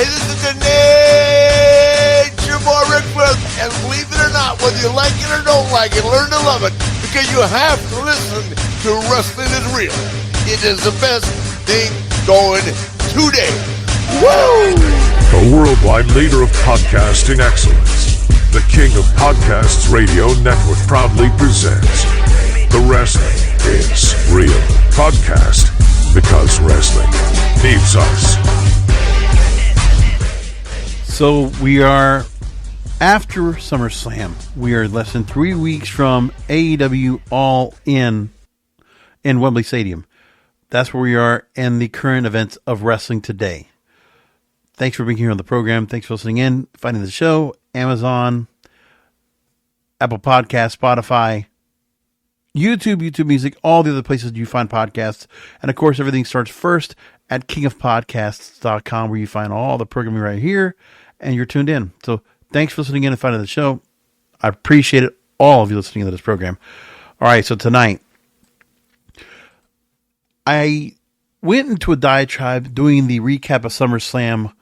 Hey, this is the Nature Boy Ric Flair, and believe it or not, whether you like it or don't like it, learn to love it, because you have to listen to Wrestling is Real. It is the best thing going today. Woo! The worldwide leader of podcasting excellence, the king of podcasts radio network proudly presents the Wrestling is Real podcast, because wrestling needs us. So we are after SummerSlam. We are less than 3 weeks from AEW All In Wembley Stadium. That's where we are in the current events of wrestling today. Thanks for being here on the program. Thanks for listening in, finding the show, Amazon, Apple Podcasts, Spotify, YouTube Music, all the other places you find podcasts. And of course, everything starts first at kingofpodcasts.com, where you find all the programming right here, and you're tuned in. So thanks for listening in and finding the show. I appreciate it, all of you listening to this program. All right, so tonight, I went into a diatribe doing the recap of SummerSlam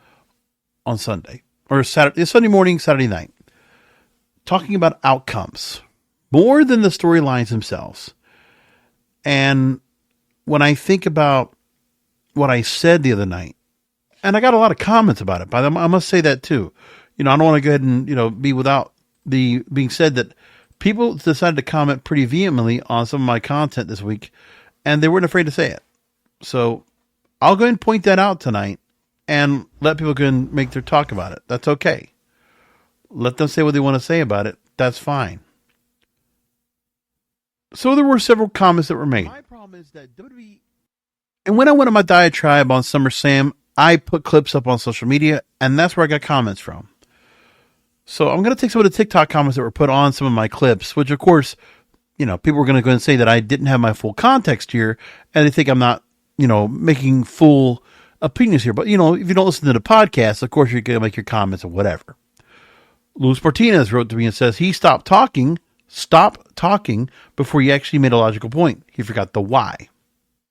on Sunday, or Sunday morning, Saturday night, talking about outcomes more than the storylines themselves. And when I think about what I said the other night, and I got a lot of comments about it, but I must say that too. I don't want to go ahead and, be without the being said that people decided to comment pretty vehemently on some of my content this week, and they weren't afraid to say it. So I'll go ahead and point that out tonight and let people go and make their talk about it. That's okay. Let them say what they want to say about it. That's fine. So there were several comments that were made. My problem is that WWE... And when I went on my diatribe on SummerSlam, I put clips up on social media, and that's where I got comments from. So I'm going to take some of the TikTok comments that were put on some of my clips, which of course, people were going to go and say that I didn't have my full context here, and they think I'm not, making full opinions here. But, if you don't listen to the podcast, of course you're going to make your comments or whatever. Luis Martinez wrote to me and says he stopped talking before he actually made a logical point. He forgot the why.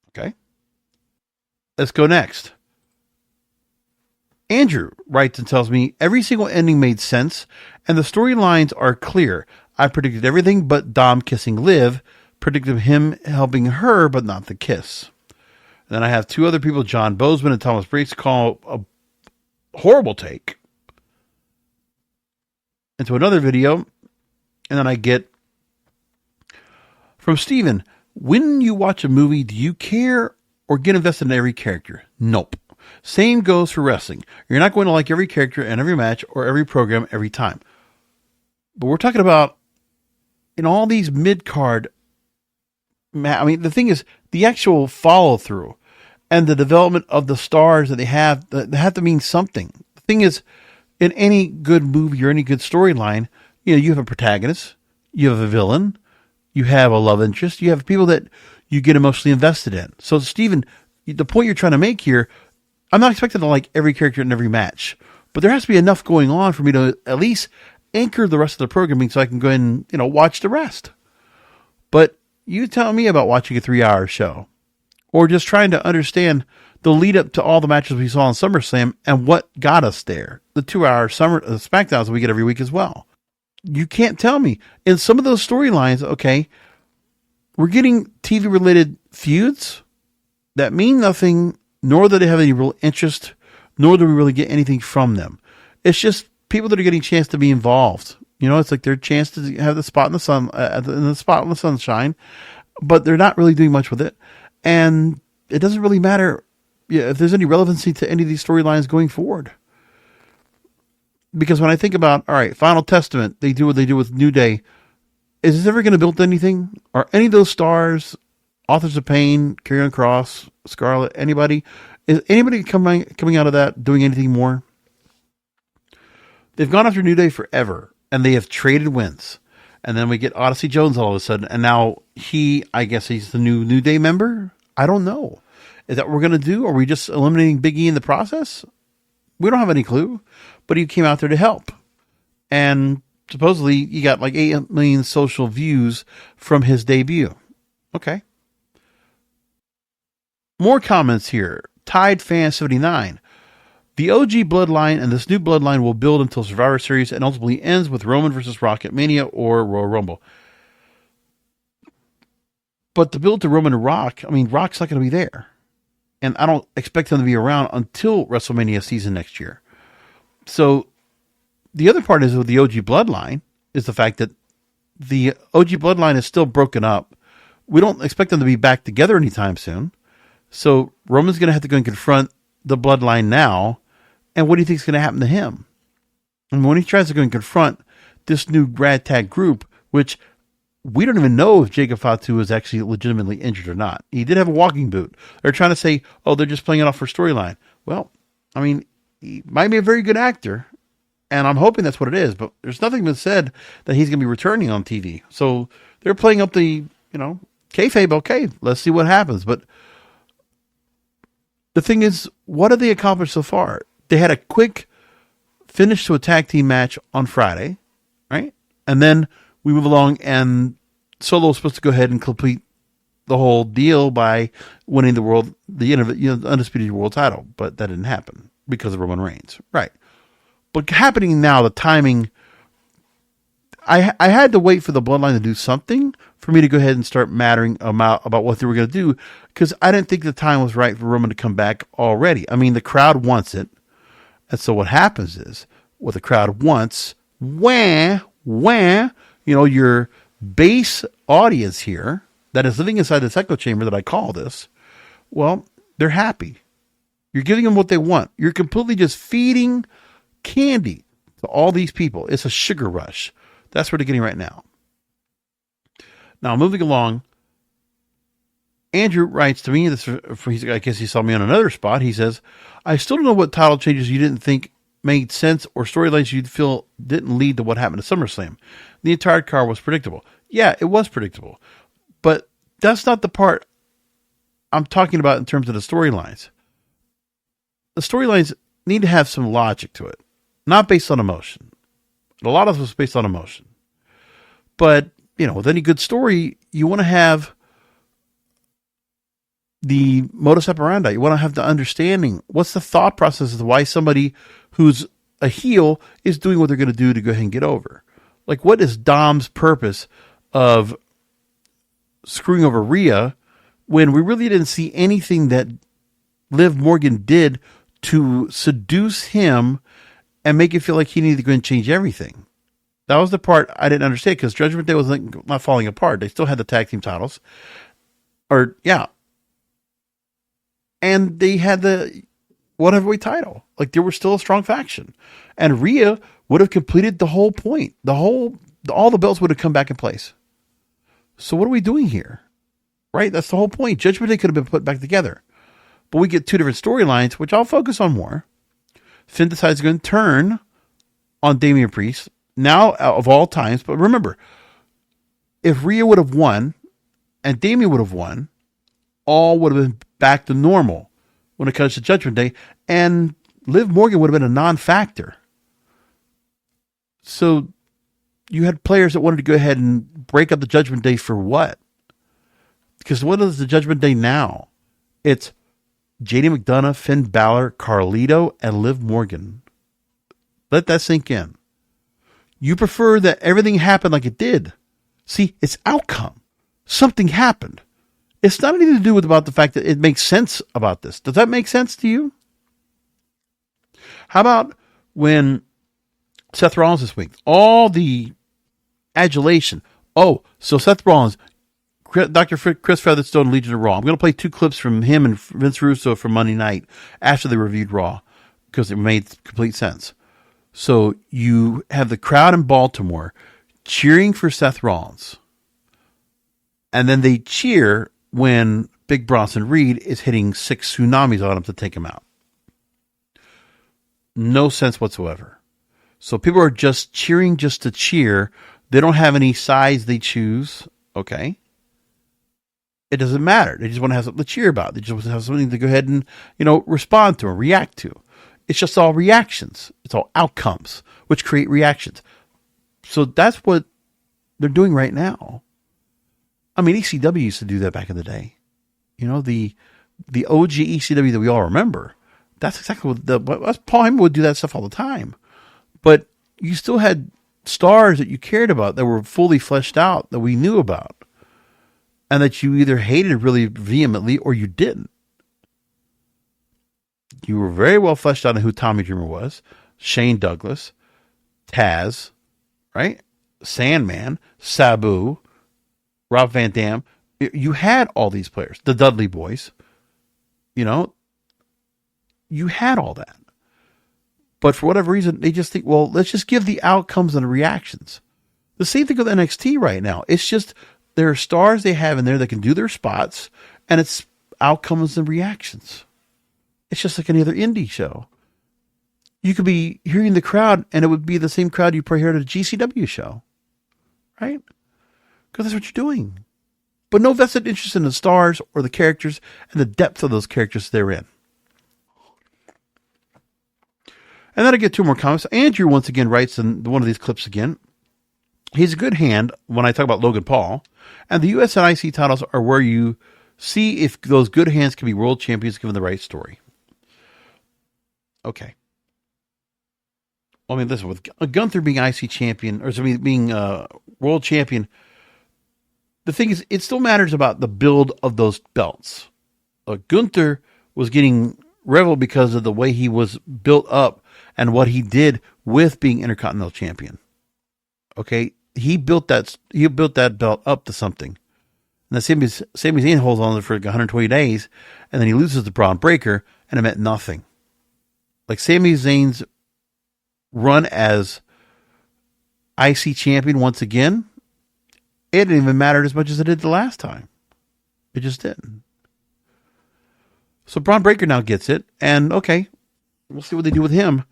Okay. Let's go next. Andrew writes and tells me every single ending made sense and the storylines are clear. I predicted everything but Dom kissing Liv, predicted him helping her but not the kiss. And then I have two other people, John Bozeman and Thomas Breaks, call a horrible take into another video. And then I get from Steven, when you watch a movie, do you care or get invested in every character? Nope. Same goes for wrestling. You're not going to like every character and every match or every program every time. But we're talking about in all these mid-card, the thing is, the actual follow-through and the development of the stars that they have to mean something. The thing is, in any good movie or any good storyline, you have a protagonist, you have a villain, you have a love interest, you have people that you get emotionally invested in. So, Steven, the point you're trying to make here, I'm not expecting to like every character in every match, but there has to be enough going on for me to at least anchor the rest of the programming so I can go and, watch the rest. But you tell me about watching a 3-hour show or just trying to understand the lead up to all the matches we saw on SummerSlam and what got us there. The 2-hour SmackDowns that we get every week as well. You can't tell me. In some of those storylines, okay, we're getting TV-related feuds that mean nothing, nor do they have any real interest, nor do we really get anything from them. It's just people that are getting a chance to be involved. It's like their chance to have the spot in the sun, the spot in the sunshine, but they're not really doing much with it. And it doesn't really matter if there's any relevancy to any of these storylines going forward. Because when I think about, all right, Final Testament, they do what they do with New Day. Is this ever going to build anything? Are any of those stars, Authors of Pain, Karrion Kross, Scarlett, anybody? Is anybody coming out of that doing anything more? They've gone after New Day forever, and they have traded wins. And then we get Odyssey Jones all of a sudden, and now I guess he's the New Day member? I don't know. Is that what we're going to do? Are we just eliminating Big E in the process? We don't have any clue, but he came out there to help. And supposedly you got like 8 million social views from his debut. Okay. More comments here. Tide Fan 79. The OG bloodline and this new bloodline will build until Survivor Series and ultimately ends with Roman versus Rock at Mania or Royal Rumble. But the build to Roman and Rock, I mean, Rock's not going to be there. And I don't expect them to be around until WrestleMania season next year. So the other part is with the OG bloodline is the fact that the OG bloodline is still broken up. We don't expect them to be back together anytime soon. So Roman's going to have to go and confront the bloodline now. And what do you think is going to happen to him? And when he tries to go and confront this new ragtag group, which we don't even know if Jacob Fatu is actually legitimately injured or not. He did have a walking boot. They're trying to say, oh, they're just playing it off for storyline. Well, I mean, he might be a very good actor, and I'm hoping that's what it is, but there's nothing been said that he's going to be returning on TV. So they're playing up the, kayfabe, okay, let's see what happens. But the thing is, what have they accomplished so far? They had a quick finish to a tag team match on Friday, right? And then we move along, and Solo was supposed to go ahead and complete the whole deal by winning the undisputed world title, but that didn't happen because of Roman Reigns, right? But happening now, the timing, I had to wait for the bloodline to do something for me to go ahead and start mattering about what they were going to do, because I didn't think the time was right for Roman to come back already. I mean, the crowd wants it, and so what happens is, what the crowd wants, your base audience here that is living inside this echo chamber that I call this, well, they're happy. You're giving them what they want. You're completely just feeding candy to all these people. It's a sugar rush. That's what they're getting right now. Now, moving along, Andrew writes to me, I guess he saw me on another spot. He says, I still don't know what title changes you didn't think made sense or storylines you'd feel didn't lead to what happened to SummerSlam. The entire card was predictable. Yeah, it was predictable. But that's not the part I'm talking about in terms of the storylines. The storylines need to have some logic to it, not based on emotion. A lot of it was based on emotion. But, with any good story, you want to have the modus operandi. You want to have the understanding. What's the thought process as to why somebody who's a heel is doing what they're going to do to go ahead and get over? Like, what is Dom's purpose of screwing over Rhea when we really didn't see anything that Liv Morgan did to seduce him and make it feel like he needed to go and change everything? That was the part I didn't understand, because Judgment Day was not falling apart. They still had the tag team titles. And they had the World Heavyweight title. Like, they were still a strong faction. And Rhea would have completed the whole point. All the belts would have come back in place. So what are we doing here? Right? That's the whole point. Judgment Day could have been put back together. But we get two different storylines, which I'll focus on more. Finn decides to go and turn on Damian Priest, now of all times. But remember, if Rhea would have won and Damian would have won, all would have been back to normal when it comes to Judgment Day, and Liv Morgan would have been a non-factor. So you had players that wanted to go ahead and break up the Judgment Day for what? Because what is the Judgment Day now? It's JD McDonough, Finn Balor, Carlito, and Liv Morgan. Let that sink in. You prefer that everything happened like it did. See, it's outcome. Something happened. It's not anything to do with about the fact that it makes sense about this. Does that make sense to you? How about when Seth Rollins this week, all the adulation. Oh, so Seth Rollins, Dr. Chris Featherstone, Legion of Raw. I'm going to play two clips from him and Vince Russo from Monday night after they reviewed Raw, because it made complete sense. So you have the crowd in Baltimore cheering for Seth Rollins, and then they cheer when Big Bronson Reed is hitting 6 tsunamis on him to take him out. No sense whatsoever. So people are just cheering just to cheer. They don't have any sides they choose. Okay. It doesn't matter. They just want to have something to cheer about. They just want to have something to go ahead and, respond to or react to. It's just all reactions. It's all outcomes, which create reactions. So that's what they're doing right now. I mean, ECW used to do that back in the day. The OG ECW that we all remember, That's exactly what Paul Heyman would do that stuff all the time. But you still had stars that you cared about that were fully fleshed out that we knew about. And that you either hated really vehemently or you didn't. You were very well fleshed out on who Tommy Dreamer was, Shane Douglas, Taz, right? Sandman, Sabu, Rob Van Dam. You had all these players, the Dudley Boys. You know, you had all that. But for whatever reason, they just think, well, let's just give the outcomes and the reactions. The same thing with NXT right now. It's just there are stars they have in there that can do their spots, and it's outcomes and reactions. It's just like any other indie show. You could be hearing the crowd, and it would be the same crowd you probably heard at a GCW show. Right? Because that's what you're doing. But no vested interest in the stars or the characters and the depth of those characters they're in. And then I get two more comments. Andrew once again writes in one of these clips again. He's a good hand when I talk about Logan Paul. And the US and IC titles are where you see if those good hands can be world champions given the right story. Okay. Well, I mean, listen, with Gunther being IC champion, or being world champion, the thing is, it still matters about the build of those belts. Gunther was getting reveled because of the way he was built up and what he did with being Intercontinental Champion. Okay, he built that belt up to something. And the Sami Zayn holds on for like 120 days, and then he loses to Braun Breaker, and it meant nothing. Like Sami Zayn's run as IC champion once again, it didn't even matter as much as it did the last time. It just didn't. So Braun Breaker now gets it, and okay, we'll see what they do with him.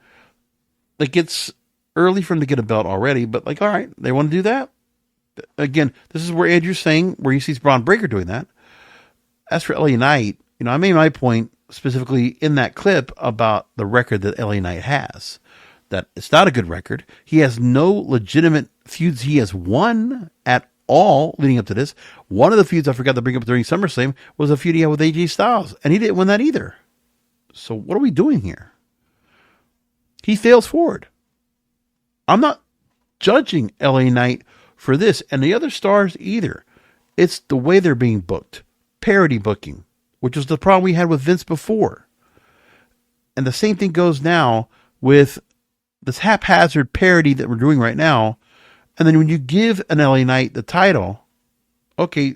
Like, it's early for him to get a belt already, but like, all right, they want to do that. Again, this is where Andrew's saying, where he sees Braun Breaker doing that. As for LA Knight, I made my point specifically in that clip about the record that LA Knight has. That it's not a good record. He has no legitimate feuds he has won at all leading up to this. One of the feuds I forgot to bring up during SummerSlam was a feud he had with AJ Styles, and he didn't win that either. So what are we doing here? He fails forward. I'm not judging LA Knight for this and the other stars either. It's the way they're being booked. Parody booking, which was the problem we had with Vince before. And the same thing goes now with this haphazard parody that we're doing right now. And then when you give an LA Knight the title, okay,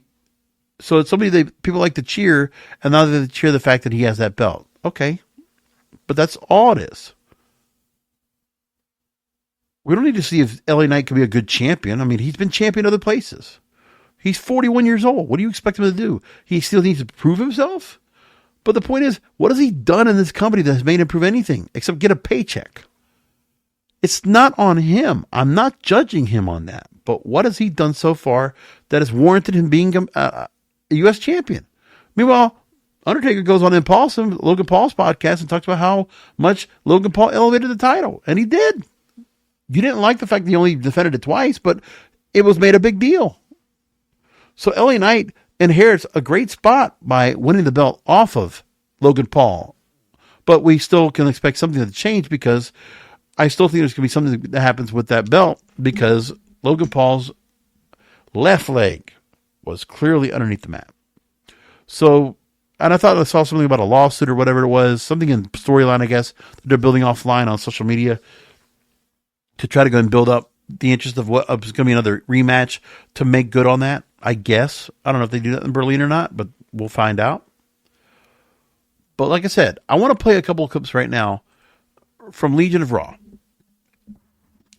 so it's somebody that people like to cheer, and now they cheer the fact that he has that belt. Okay, but that's all it is. We don't need to see if LA Knight can be a good champion. I mean, he's been champion other places. He's 41 years old. What do you expect him to do? He still needs to prove himself? But the point is, what has he done in this company that has made him prove anything except get a paycheck? It's not on him. I'm not judging him on that. But what has he done so far that has warranted him being a U.S. champion? Meanwhile, Undertaker goes on Logan Paul's podcast and talks about how much Logan Paul elevated the title. And he did. You didn't like the fact that he only defended it twice, but it was made a big deal. So LA Knight inherits a great spot by winning the belt off of Logan Paul. But we still can expect something to change because I still think there's going to be something that happens with that belt because Logan Paul's left leg was clearly underneath the mat. So, and I thought I saw something about a lawsuit or whatever it was, something in storyline, I guess, that they're building offline on social media to try to go and build up the interest of what is going to be another rematch to make good on that, I guess. I don't know if they do that in Berlin or not, but we'll find out. But like I said, I want to play a couple of clips right now from Legion of Raw.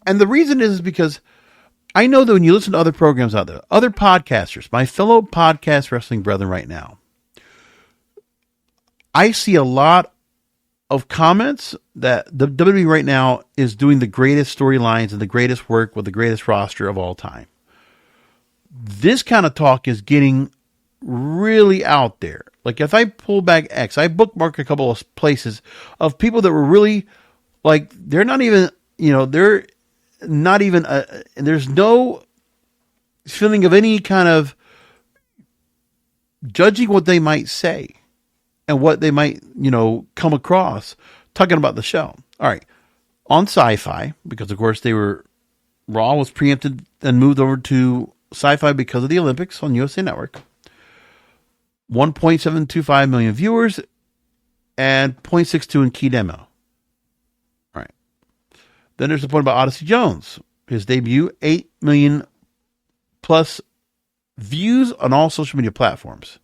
And the reason is because I know that when you listen to other programs out there, other podcasters, my fellow podcast wrestling brethren right now, I see a lot of comments that the WWE right now is doing the greatest storylines and the greatest work with the greatest roster of all time. This kind of talk is getting really out there. Like if I pull back X, I bookmark a couple of places of people that were really like, they're not even, they're not even, there's no feeling of any kind of judging what they might say. and what they might, come across talking about the show. All right. On Sci-Fi, because of course Raw was preempted and moved over to Sci-Fi because of the Olympics on USA Network. 1.725 million viewers and 0.62 in key demo. All right. Then there's the point about Odyssey Jones. His debut, 8 million plus views on all social media platforms.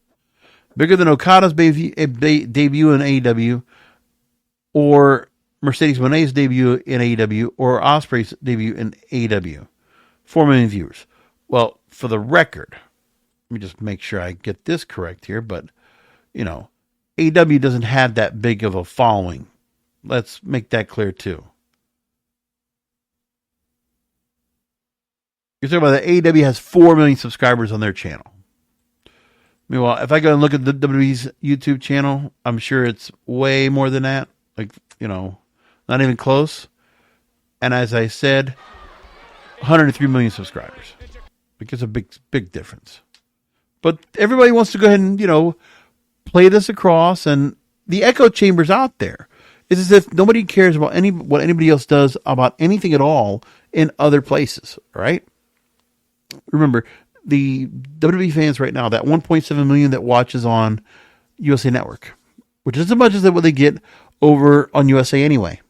Bigger than Okada's debut in AEW, or Mercedes Moné's debut in AEW, or Ospreay's debut in AEW. 4 million viewers. Well, for the record, let me just make sure I get this correct here, but, AEW doesn't have that big of a following. Let's make that clear, too. You're talking about that AEW has 4 million subscribers on their channel. Meanwhile, if I go and look at the WWE's YouTube channel, I'm sure it's way more than that. Like, not even close. And as I said, 103 million subscribers. Like, it's a big difference. But everybody wants to go ahead and, play this across, and the echo chamber's out there. It's as if nobody cares about what anybody else does about anything at all in other places, right? Remember, the WWE fans right now, that 1.7 million that watches on USA Network, which is as much as what they get over on USA anyway.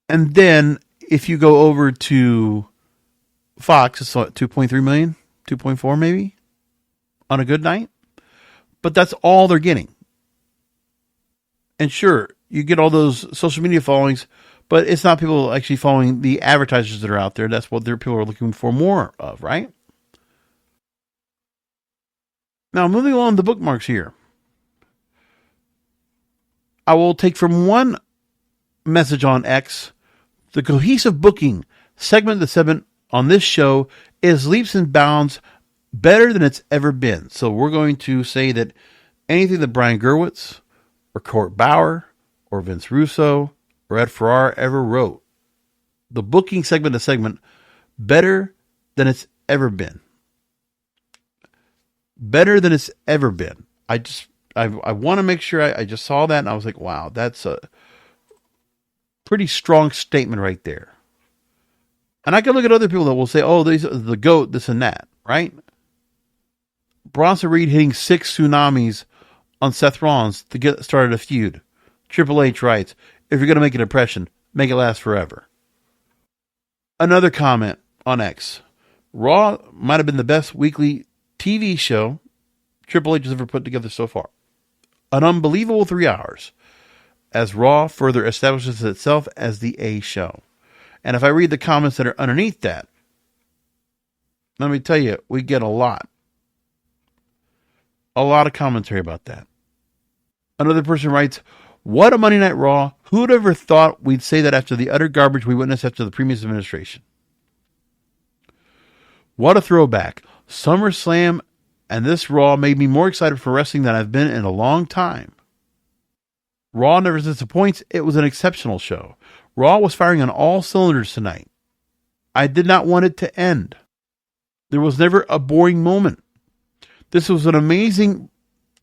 And then if you go over to Fox, it's 2.3 million, 2.4 maybe on a good night. But that's all they're getting. And sure, you get all those social media followings, but it's not people actually following the advertisers that are out there. That's what people are looking for more of, right? Now, moving on the bookmarks here. I will take from one message on X, the cohesive booking segment to segment on this show is leaps and bounds better than it's ever been. So we're going to say that anything that Brian Gerwitz or Court Bauer or Vince Russo or Ed Ferrara ever wrote, the booking segment to segment, better than it's ever been. Better than it's ever been. I want to make sure I just saw that and I was like, wow, that's a pretty strong statement right there. And I can look at other people that will say, oh, these are the GOAT, this and that, right? Bronson Reed hitting 6 tsunamis on Seth Rollins to get started a feud. Triple H writes, if you're going to make an impression, make it last forever. Another comment on X. Raw might have been the best weekly TV show Triple H has ever put together so far. An unbelievable 3 hours, as Raw further establishes itself as the A show. And if I read the comments that are underneath that, let me tell you, we get a lot of commentary about that. Another person writes, what a Monday Night Raw. Who would ever thought we'd say that after the utter garbage we witnessed after the previous administration? What a throwback. SummerSlam and this Raw made me more excited for wrestling than I've been in a long time. Raw never disappoints. It was an exceptional show. Raw was firing on all cylinders tonight. I did not want it to end. There was never a boring moment. This was an amazing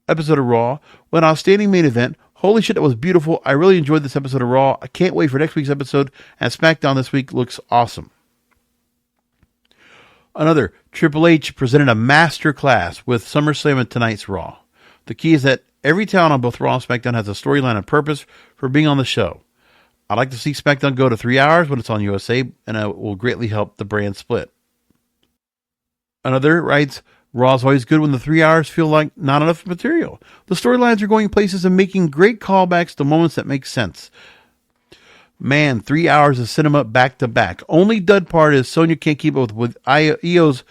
episode of Raw, an outstanding main event. Holy shit, that was beautiful. I really enjoyed this episode of Raw. I can't wait for next week's episode, and SmackDown this week looks awesome. Another, Triple H presented a master class with SummerSlam and tonight's Raw. The key is that every talent on both Raw and SmackDown has a storyline and purpose for being on the show. I'd like to see SmackDown go to 3 hours when it's on USA, and it will greatly help the brand split. Another writes, Raw's always good when the 3 hours feel like not enough material. The storylines are going places and making great callbacks to moments that make sense. Man, 3 hours of cinema back to back. Only dud part is Sonya can't keep up with Io's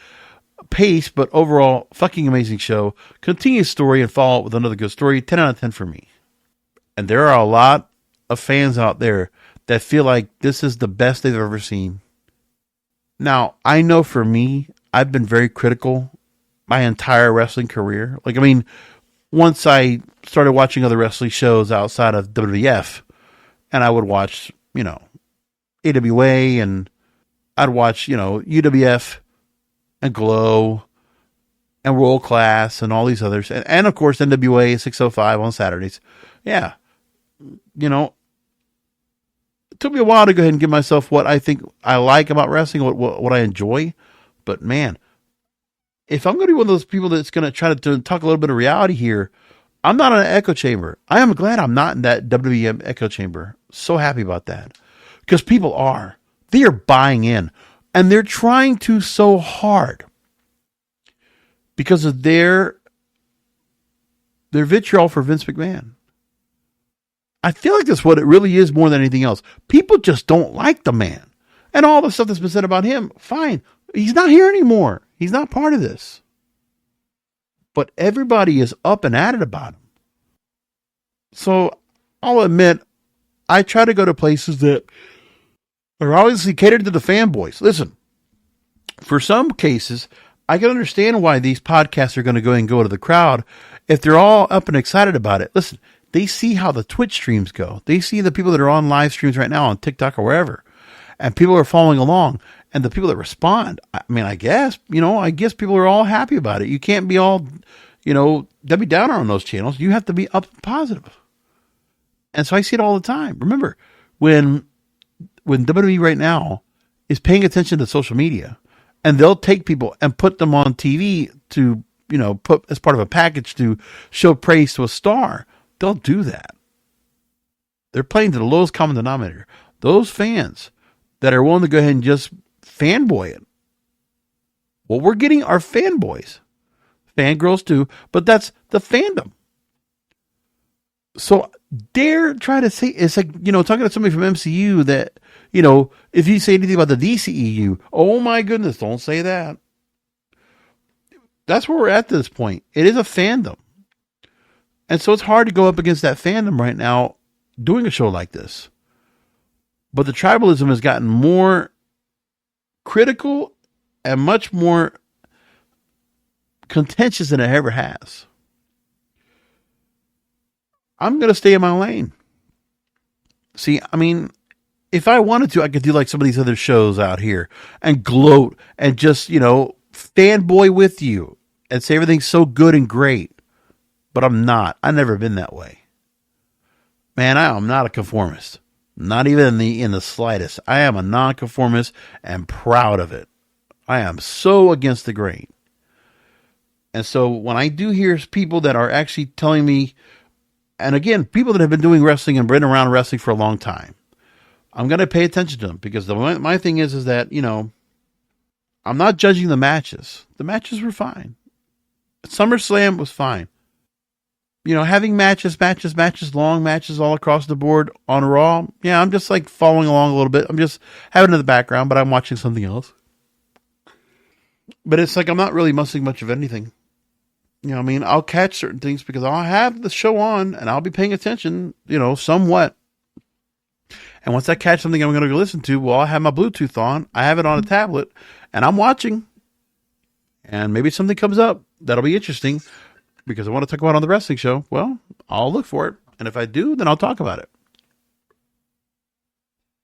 pace, but overall, fucking amazing show. Continue story and follow up with another good story. 10 out of 10 for me. And there are a lot of fans out there that feel like this is the best they've ever seen. Now, I know for me, I've been very critical my entire wrestling career. Once I started watching other wrestling shows outside of WWF, and I would watch, AWA, and I'd watch, UWF and Glow and World Class and all these others. And of course, NWA 605 on Saturdays. Yeah. You know, it took me a while to go ahead and give myself what I think I like about wrestling, what I enjoy. But man, if I'm going to be one of those people that's going to try to talk a little bit of reality here, I'm not in an echo chamber. I am glad I'm not in that WWE echo chamber. So happy about that. Because people are. They are buying in. And they're trying to so hard because of their vitriol for Vince McMahon. I feel like that's what it really is more than anything else. People just don't like the man. And all the stuff that's been said about him, fine. He's not here anymore. He's not part of this. But everybody is up and at it about him. So I'll admit, I try to go to places that are obviously catered to the fanboys. Listen, for some cases, I can understand why these podcasts are going to go to the crowd if they're all up and excited about it. Listen, they see how the Twitch streams go. They see the people that are on live streams right now on TikTok or wherever, and people are following along. And the people that respond, I mean, I guess people are all happy about it. You can't be all, Debbie Downer on those channels. You have to be up and positive. And so I see it all the time. Remember, when WWE right now is paying attention to social media, and they'll take people and put them on TV to, put as part of a package to show praise to a star, they'll do that. They're playing to the lowest common denominator. Those fans that are willing to go ahead and just fanboy it. What we're getting are fanboys. Fangirls too, but that's the fandom. So dare try to say, it's like, talking to somebody from MCU that, if you say anything about the DCEU, oh my goodness, don't say that. That's where we're at this point. It is a fandom. And so it's hard to go up against that fandom right now doing a show like this. But the tribalism has gotten more critical and much more contentious than it ever has. I'm going to stay in my lane. See, I mean, if I wanted to, I could do like some of these other shows out here and gloat and just, fanboy with you and say everything's so good and great. But I'm not. I've never been that way. Man, I am not a conformist. Not even in the slightest. I am a nonconformist and proud of it. I am so against the grain. And so when I do hear people that are actually telling me, and again, people that have been doing wrestling and been around wrestling for a long time, I'm going to pay attention to them because my thing is that, I'm not judging the matches. The matches were fine. SummerSlam was fine. Having matches, long matches all across the board on Raw. Yeah, I'm just like following along a little bit. I'm just having it in the background, but I'm watching something else. But it's like I'm not really missing much of anything. I'll catch certain things because I'll have the show on and I'll be paying attention, somewhat. And once I catch something I'm going to go listen to, well, I have my Bluetooth on. I have it on a tablet and I'm watching. And maybe something comes up that'll be interesting because I want to talk about it on the wrestling show. Well, I'll look for it. And if I do, then I'll talk about it.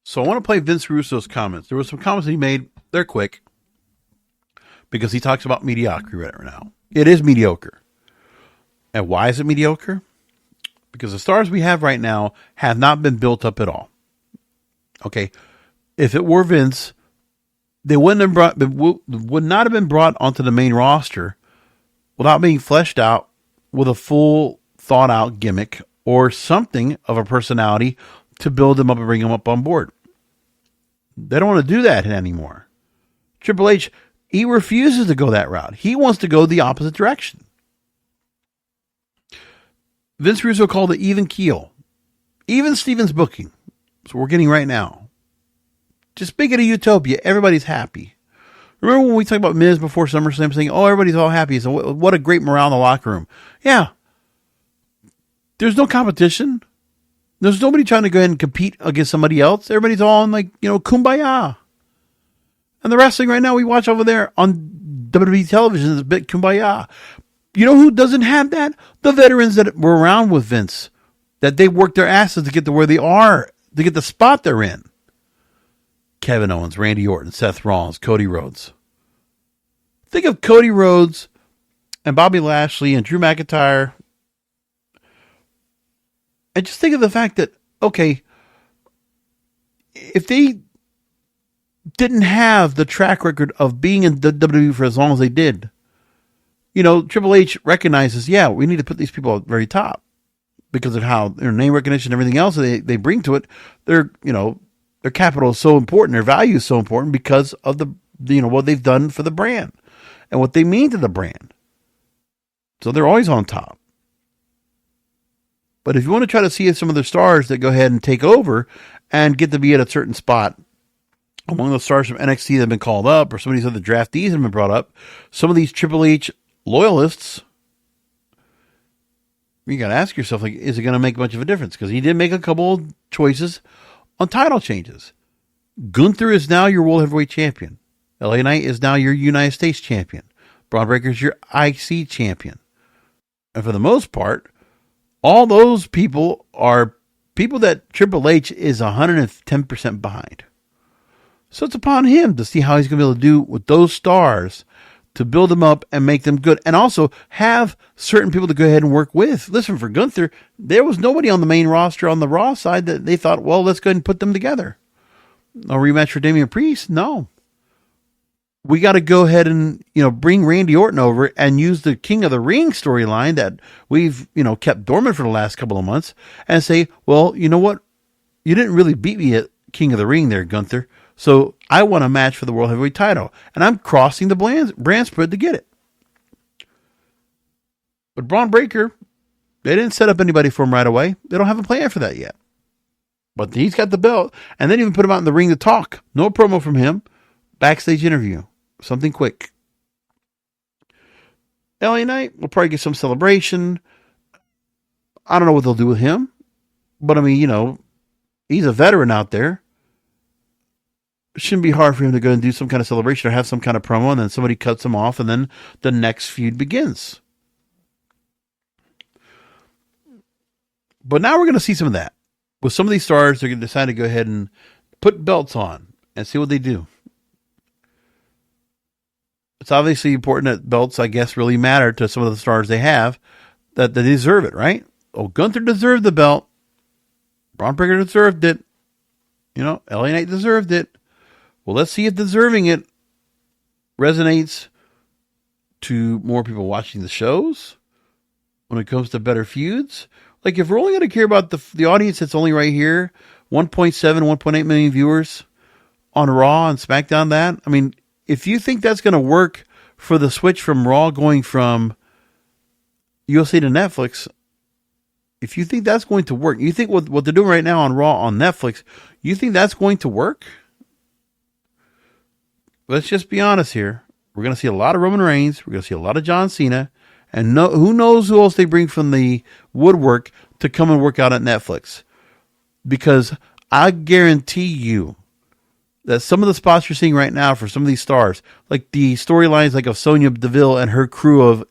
So I want to play Vince Russo's comments. There were some comments he made. They're quick because he talks about mediocrity right now. It is mediocre. And why is it mediocre? Because the stars we have right now have not been built up at all. Okay. If it were Vince, they would not have been brought onto the main roster without being fleshed out with a full thought out gimmick or something of a personality to build them up and bring them up on board. They don't want to do that anymore. Triple H, he refuses to go that route. He wants to go the opposite direction. Vince Russo called it even keel. Even Steven's booking. That's what we're getting right now. Just speaking of utopia, everybody's happy. Remember when we talked about Miz before SummerSlam saying, oh, everybody's all happy. So what a great morale in the locker room. Yeah. There's no competition. There's nobody trying to go ahead and compete against somebody else. Everybody's all in kumbaya. And the wrestling right now we watch over there on WWE television is a bit kumbaya. You know who doesn't have that? The veterans that were around with Vince. That they worked their asses to get to where they are. To get the spot they're in. Kevin Owens, Randy Orton, Seth Rollins, Cody Rhodes. Think of Cody Rhodes and Bobby Lashley and Drew McIntyre. And just think of the fact that, okay, if they didn't have the track record of being in the WWE for as long as they did, Triple H recognizes, yeah, we need to put these people at the very top because of how their name recognition and everything else they bring to it. Their capital is so important, their value is so important because of what they've done for the brand and what they mean to the brand. So they're always on top. But if you want to try to see some of the stars that go ahead and take over and get to be at a certain spot, among the stars from NXT that have been called up, or some of these other draftees that have been brought up, some of these Triple H loyalists, you got to ask yourself, like, is it going to make much of a difference? Because he did make a couple of choices on title changes. Gunther is now your World Heavyweight Champion. LA Knight is now your United States Champion. Braun Breaker is your IC Champion. And for the most part, all those people are people that Triple H is 110% behind. So it's upon him to see how he's going to be able to do with those stars to build them up and make them good. And also have certain people to go ahead and work with. Listen, for Gunther, there was nobody on the main roster on the Raw side that they thought, well, let's go ahead and put them together. A rematch for Damian Priest? No. We got to go ahead and, bring Randy Orton over and use the King of the Ring storyline that we've, kept dormant for the last couple of months and say, well, you know what? You didn't really beat me at King of the Ring there, Gunther. So I want a match for the World Heavyweight title, and I'm crossing the brand spread to get it. But Braun Breaker, they didn't set up anybody for him right away. They don't have a plan for that yet. But he's got the belt, and then even put him out in the ring to talk. No promo from him. Backstage interview. Something quick. LA Knight will probably get some celebration. I don't know what they'll do with him. But, I mean, he's a veteran out there. It shouldn't be hard for him to go and do some kind of celebration or have some kind of promo, and then somebody cuts him off, and then the next feud begins. But now we're going to see some of that. With some of these stars, they're going to decide to go ahead and put belts on and see what they do. It's obviously important that belts, I guess, really matter to some of the stars they have, that they deserve it, right? Oh, Gunther deserved the belt. Braun Breaker deserved it. LA Knight deserved it. Well, let's see if deserving it resonates to more people watching the shows when it comes to better feuds. Like, if we're only going to care about the audience that's only right here, 1.7, 1.8 million viewers on Raw and SmackDown, that, I mean, if you think that's going to work for the switch from Raw going from USA to Netflix, if you think that's going to work, you think what they're doing right now on Raw on Netflix, you think that's going to work? Let's just be honest here. We're going to see a lot of Roman Reigns. We're going to see a lot of John Cena. And who knows who else they bring from the woodwork to come and work out at Netflix. Because I guarantee you that some of the spots you're seeing right now for some of these stars, like the storylines like of Sonya Deville and her crew of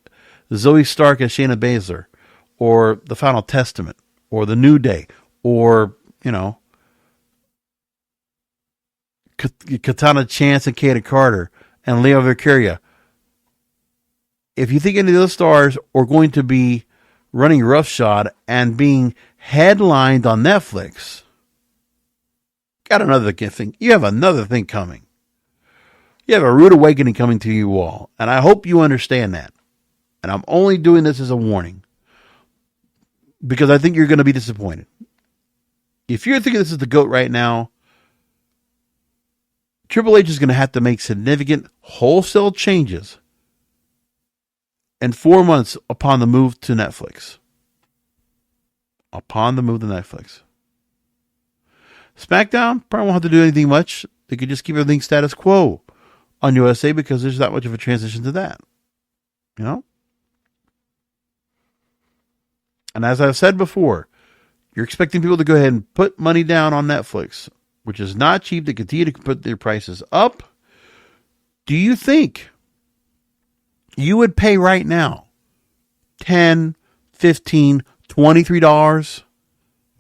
Zoe Stark and Shayna Baszler, or the Final Testament, or the New Day, or, Katana Chance and Kata Carter and Leo Vicaria. If you think any of those stars are going to be running roughshod and being headlined on Netflix, got another thing. You have another thing coming. You have a rude awakening coming to you all. And I hope you understand that. And I'm only doing this as a warning, because I think you're going to be disappointed. If you're thinking this is the GOAT right now, Triple H is going to have to make significant wholesale changes in 4 months upon the move to Netflix. SmackDown probably won't have to do anything much. They could just keep everything status quo on USA because there's not much of a transition to that. And as I've said before, you're expecting people to go ahead and put money down on Netflix, which is not cheap, to continue to put their prices up. Do you think you would pay right now $10, $15, $23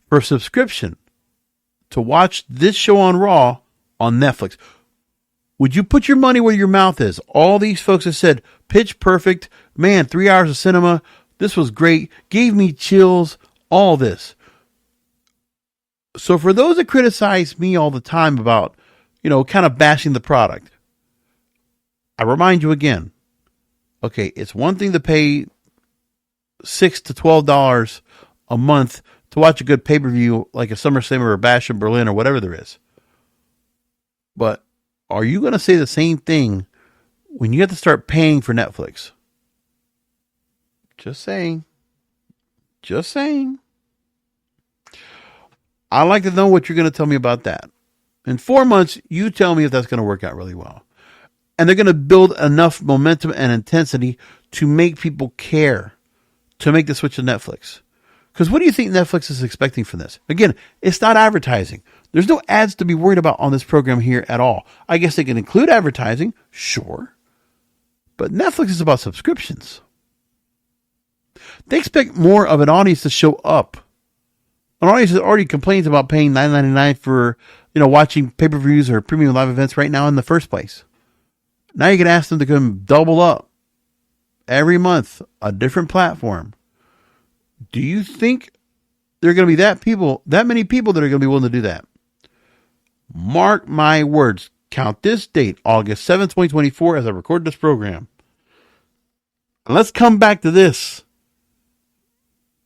for a subscription to watch this show on Raw on Netflix? Would you put your money where your mouth is? All these folks have said, pitch perfect, man, 3 hours of cinema, this was great, gave me chills, all this. So for those that criticize me all the time about, kind of bashing the product, I remind you again, okay, it's one thing to pay $6 to $12 a month to watch a good pay-per-view like a SummerSlam or a Bash in Berlin or whatever there is. But are you going to say the same thing when you have to start paying for Netflix? Just saying. Just saying. I'd like to know what you're going to tell me about that. In 4 months, you tell me if that's going to work out really well. And they're going to build enough momentum and intensity to make people care, to make the switch to Netflix. Because what do you think Netflix is expecting from this? Again, it's not advertising. There's no ads to be worried about on this program here at all. I guess they can include advertising, sure. But Netflix is about subscriptions. They expect more of an audience to show up. An audience that already complains about paying $9.99 for, watching pay-per-views or premium live events right now in the first place. Now you can ask them to come double up every month, a different platform. Do you think there are going to be that many people that are going to be willing to do that? Mark my words. Count this date, August 7th, 2024, as I record this program. And let's come back to this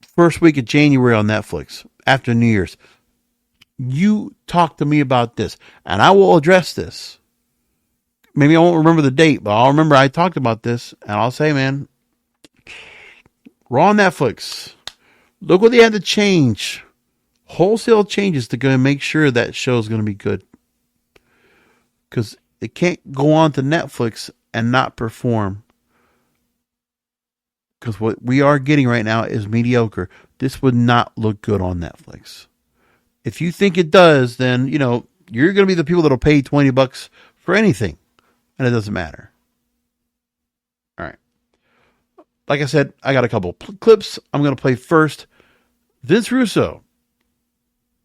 first week of January on Netflix after New Year's. You talk to me about this, and I will address this. Maybe I won't remember the date, but I'll remember I talked about this, and I'll say, man, Raw on Netflix. Look what they had to change. Wholesale changes to go and make sure that show is going to be good. Because it can't go on to Netflix and not perform. Because what we are getting right now is mediocre. This would not look good on Netflix. If you think it does, then, you're going to be the people that will pay $20 for anything. And it doesn't matter. All right. Like I said, I got a couple clips I'm going to play first. Vince Russo,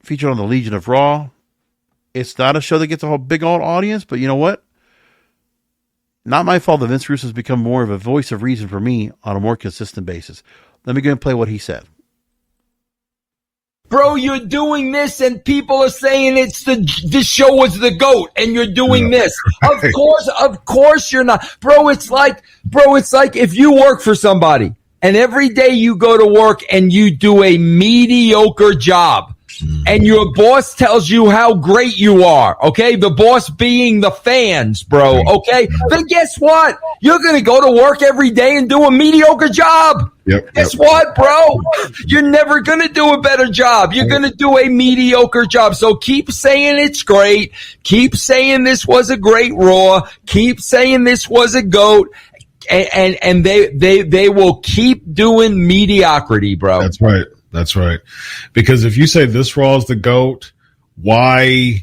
featured on the Legion of Raw. It's not a show that gets a whole big old audience, but you know what? Not my fault that Vince Russo has become more of a voice of reason for me on a more consistent basis. Let me go and play what he said. Bro, you're doing this and people are saying this show was the GOAT and you're doing this. Of course you're not. Bro, it's like if you work for somebody and every day you go to work and you do a mediocre job and your boss tells you how great you are, okay? The boss being the fans, bro, okay? Then guess what? You're going to go to work every day and do a mediocre job. Guess what, bro? You're never going to do a better job. You're going to do a mediocre job. So keep saying it's great. Keep saying this was a great Raw. Keep saying this was a GOAT. And they will keep doing mediocrity, bro. That's right. Because if you say this Raw is the GOAT, why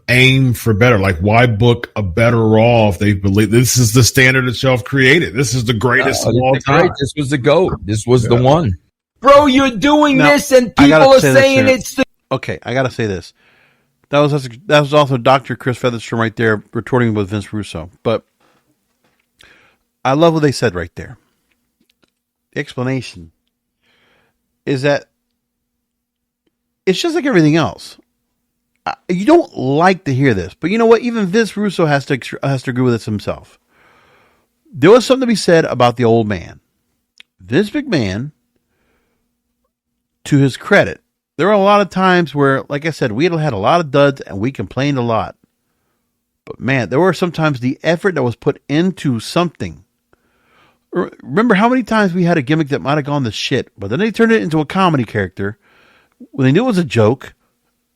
aim for better? Like, why book a better Raw if they believe this is the standard itself created? This is the greatest of all time. This was the GOAT. This was the one. Bro, you're doing this and people are saying it's the... Okay, I got to say this. That was also Dr. Chris Featherstone right there retorting with Vince Russo. But I love what they said right there. The explanation is that it's just like everything else. You don't like to hear this, but you know what? Even Vince Russo has to agree with this himself. There was something to be said about the old man. Vince McMahon, to his credit, there were a lot of times where, like I said, we had a lot of duds and we complained a lot. But man, there were sometimes the effort that was put into something. Remember how many times we had a gimmick that might have gone to shit, but then they turned it into a comedy character when they knew it was a joke,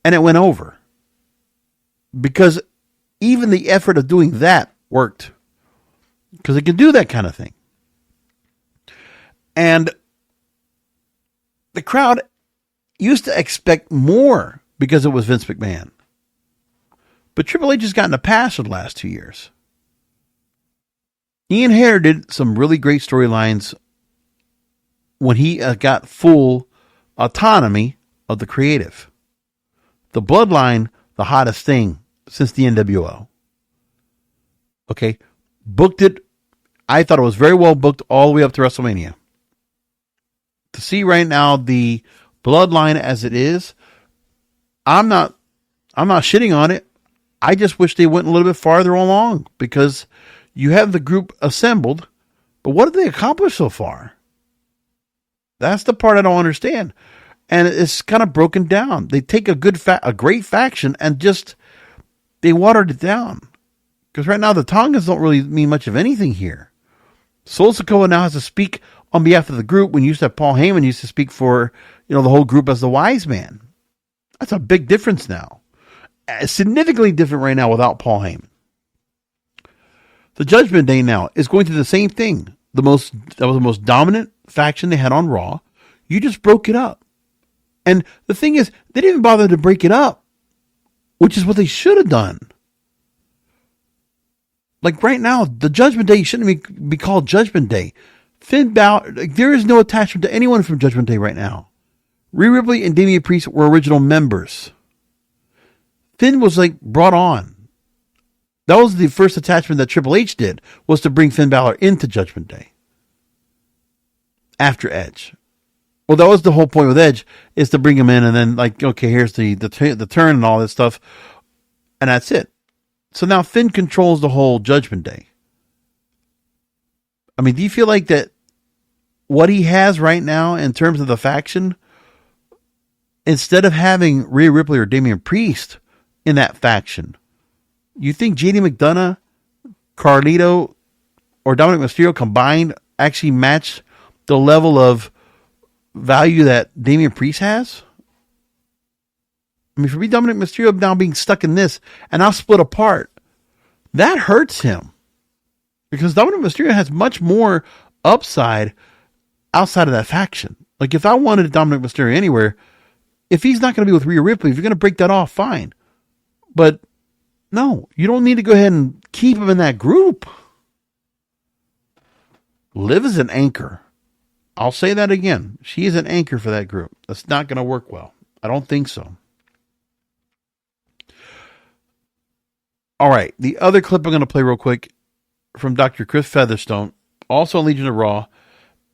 and it went over. Because even the effort of doing that worked. Because it can do that kind of thing. And the crowd used to expect more because it was Vince McMahon. But Triple H has gotten a pass for the last 2 years. He inherited some really great storylines when he got full autonomy of the creative. The Bloodline, the hottest thing since the NWO. Okay. Booked it. I thought it was very well booked all the way up to WrestleMania. To see right now the Bloodline as it is, I'm not shitting on it. I just wish they went a little bit farther along, because you have the group assembled, but what have they accomplished so far? That's the part I don't understand. And it's kind of broken down. They take a great faction and just, they watered it down. Because right now the Tongans don't really mean much of anything here. Sol Sikoa now has to speak on behalf of the group, when you used to have Paul Heyman used to speak for, the whole group as the wise man. That's a big difference now. Significantly different right now without Paul Heyman. The Judgment Day now is going through the same thing. That was the most dominant faction they had on Raw. You just broke it up. And the thing is, they didn't even bother to break it up, which is what they should have done. Like right now, the Judgment Day shouldn't be called Judgment Day. Finn Balor, there is no attachment to anyone from Judgment Day right now. Rhea Ripley and Damian Priest were original members. Finn was brought on. That was the first attachment that Triple H did, was to bring Finn Balor into Judgment Day. After Edge. Well, that was the whole point with Edge, is to bring him in and then okay, here's the turn and all this stuff. And that's it. So now Finn controls the whole Judgment Day. I mean, do you feel like that what he has right now in terms of the faction, instead of having Rhea Ripley or Damian Priest in that faction, you think JD McDonough, Carlito, or Dominic Mysterio combined actually match the level of value that Damian Priest has? I mean, for me, Dominic Mysterio now being stuck in this and now split apart, that hurts him. Because Dominic Mysterio has much more upside outside of that faction. Like, if I wanted Dominic Mysterio anywhere, if he's not going to be with Rhea Ripley, if you're going to break that off, fine. But no, you don't need to go ahead and keep him in that group. Liv is an anchor. I'll say that again. She is an anchor for that group. That's not going to work well. I don't think so. All right. The other clip I'm going to play real quick from Dr. Chris Featherstone, also on Legion of Raw.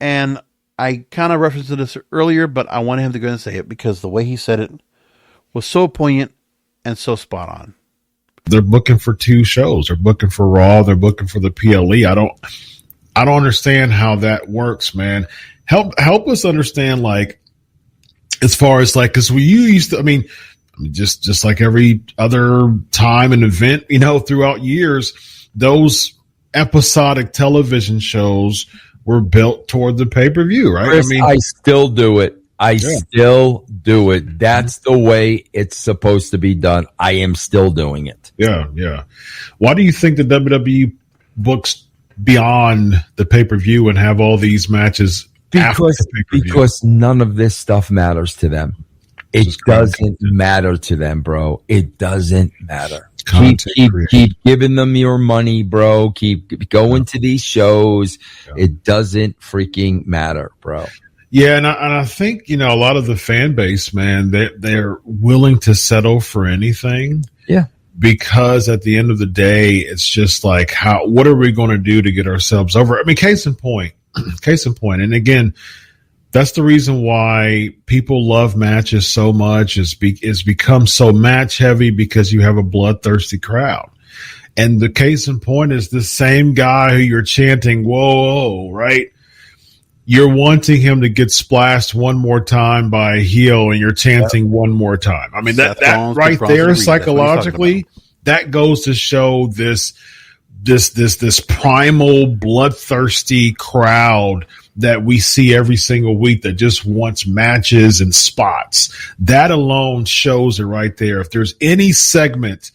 And I kind of referenced this earlier, but I wanted him to go ahead and say it because the way he said it was so poignant and so spot on. They're booking for two shows. They're booking for Raw. They're booking for the PLE. I don't understand how that works, man. Help us understand, as far as because you used to, I mean, just like every other time and event, throughout years, those episodic television shows were built toward the pay-per-view, right? Chris, I still do it. Still do it. That's the way it's supposed to be done. I am still doing it. Yeah. Why do you think the WWE books beyond the pay-per-view and have all these matches after the pay-per-view? Because none of this stuff matters to them. It doesn't matter to them, bro. It doesn't matter. Keep giving them your money, bro. Keep going to these shows. Yeah. It doesn't freaking matter, bro. Yeah, and I think, a lot of the fan base, man, they're willing to settle for anything. Yeah. Because at the end of the day, it's just what are we going to do to get ourselves over? I mean, case in point. And again, that's the reason why people love matches so much is become so match heavy because you have a bloodthirsty crowd. And the case in point is the same guy who you're chanting, whoa, right? You're wanting him to get splashed one more time by a heel and you're chanting one more time. I mean, that right there psychologically, that goes to show this primal bloodthirsty crowd that we see every single week that just wants matches and spots. That alone shows it right there. If there's any segment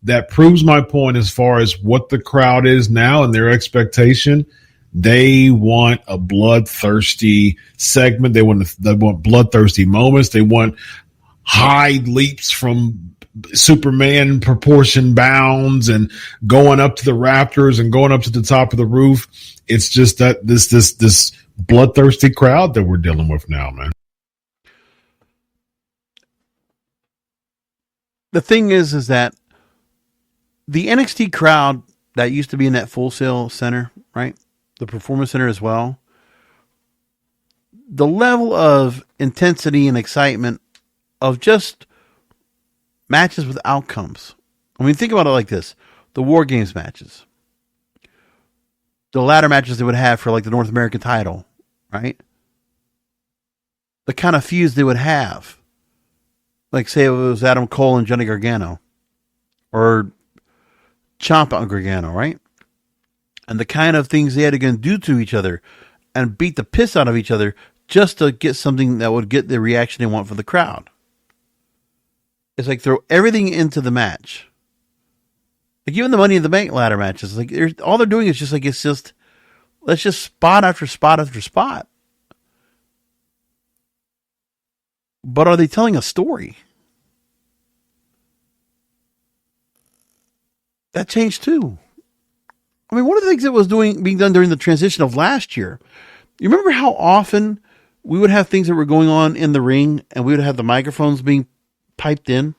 that proves my point as far as what the crowd is now and their expectation, they want a bloodthirsty segment. They want bloodthirsty moments. They want high leaps from Superman proportion bounds and going up to the Raptors and going up to the top of the roof. It's just that this bloodthirsty crowd that we're dealing with now, man. The thing is that the NXT crowd that used to be in that Full Sail Center, right? The Performance Center as well. The level of intensity and excitement of just matches with outcomes. I mean, think about it like this. The War Games matches. The ladder matches they would have for like the North American title, right? The kind of feuds they would have. Like say it was Adam Cole and Johnny Gargano. Or Ciampa and Gargano, right? And the kind of things they had to go and do to each other and beat the piss out of each other just to get something that would get the reaction they want from the crowd. It's like throw everything into the match. Like even the Money in the Bank ladder matches, like all they're doing is just like, let's just spot after spot after spot. But are they telling a story? That changed too. I mean, one of the things that was being done during the transition of last year, you remember how often we would have things that were going on in the ring and we would have the microphones being piped in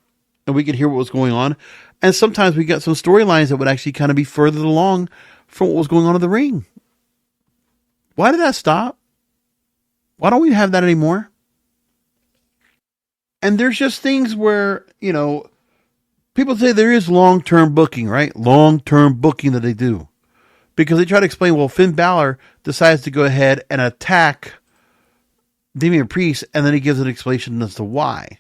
and we could hear what was going on. And sometimes we got some storylines that would actually kind of be further along from what was going on in the ring. Why did that stop? Why don't we have that anymore? And there's just things where, people say there is long-term booking, right? Long-term booking that they do. Because they try to explain, well, Finn Balor decides to go ahead and attack Damian Priest, and then he gives an explanation as to why.